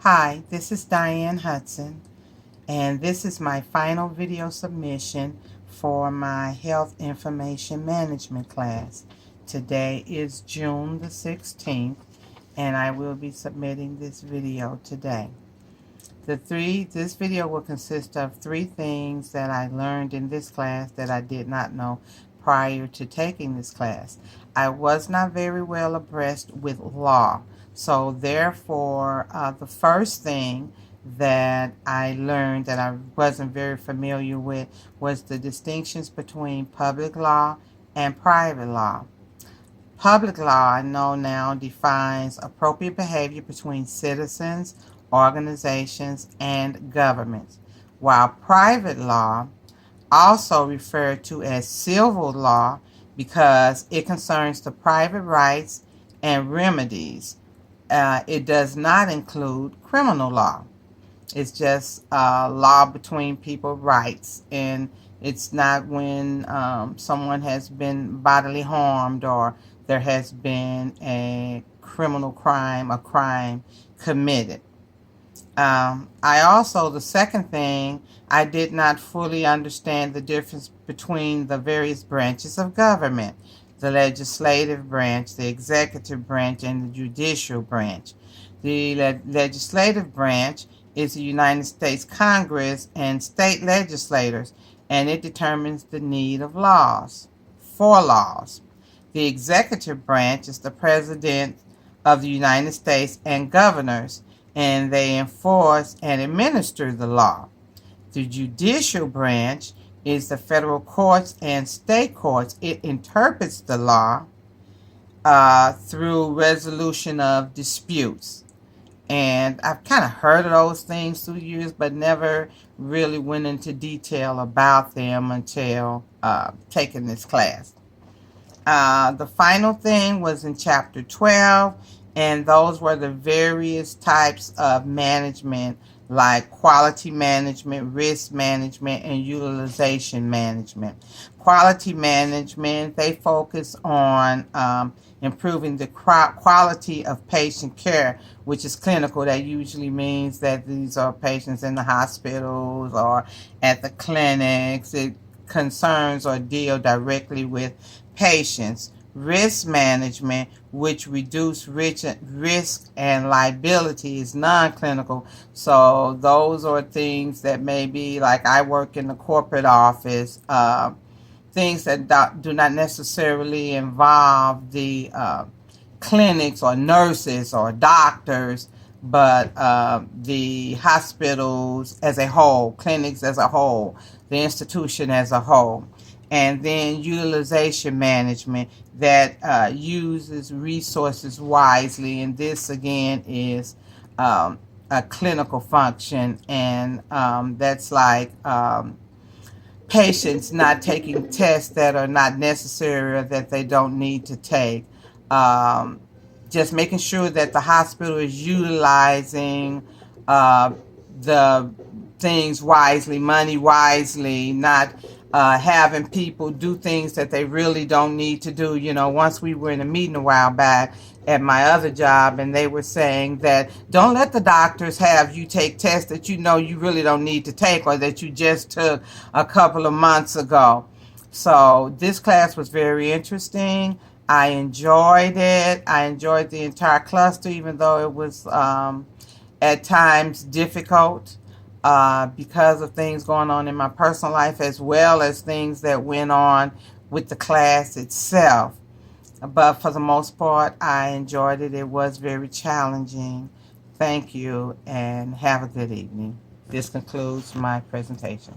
Hi, this is Diane Hudson, and this is my final video submission for my Health Information Management class. Today is June the 16th, and I will be submitting this video today. This video will consist of 3 things that I learned in this class that I did not know prior to taking this class. I was not very well abreast with law, so therefore the first thing that I learned that I wasn't very familiar with was the distinctions between public law and private law. Public law, I know now, defines appropriate behavior between citizens, organizations, and governments, while private law, also referred to as civil law because it concerns the private rights and remedies. It does not include criminal law. It's just law between people's rights, and it's not when someone has been bodily harmed or there has been a criminal crime, a crime committed. The second thing, I did not fully understand the difference between the various branches of government, the legislative branch, the executive branch, and the judicial branch. The legislative branch is the United States Congress and state legislators, and it determines the need of laws, for laws. The executive branch is the President of the United States and governors, and they enforce and administer the law. The judicial branch is the federal courts and state courts. It interprets the law through resolution of disputes. And I've kind of heard of those things through years, but never really went into detail about them until taking this class. The final thing was in chapter 12, and those were the various types of management, like quality management, risk management, and utilization management. Quality management, they focus on improving the quality of patient care, which is clinical. That usually means that these are patients in the hospitals or at the clinics. It concerns or deal directly with patients. Risk management, which reduce risk and liability, is non-clinical. So those are things that maybe, like I work in the corporate office, things that do not necessarily involve the clinics or nurses or doctors, but the hospitals as a whole, clinics as a whole, the institution as a whole. And then utilization management that uses resources wisely. And this, again, is a clinical function. And that's like patients not taking tests that are not necessary or that they don't need to take. Just making sure that the hospital is utilizing the things wisely, money wisely, not having people do things that they really don't need to do. You know, once we were in a meeting a while back at my other job, and they were saying that don't let the doctors have you take tests that you know you really don't need to take or that you just took a couple of months ago. So this class was very interesting. I enjoyed it. I enjoyed the entire cluster, even though it was at times difficult because of things going on in my personal life, as well as things that went on with the class itself. But for the most part, I enjoyed it. It was very challenging. Thank you, and have a good evening. This concludes my presentation.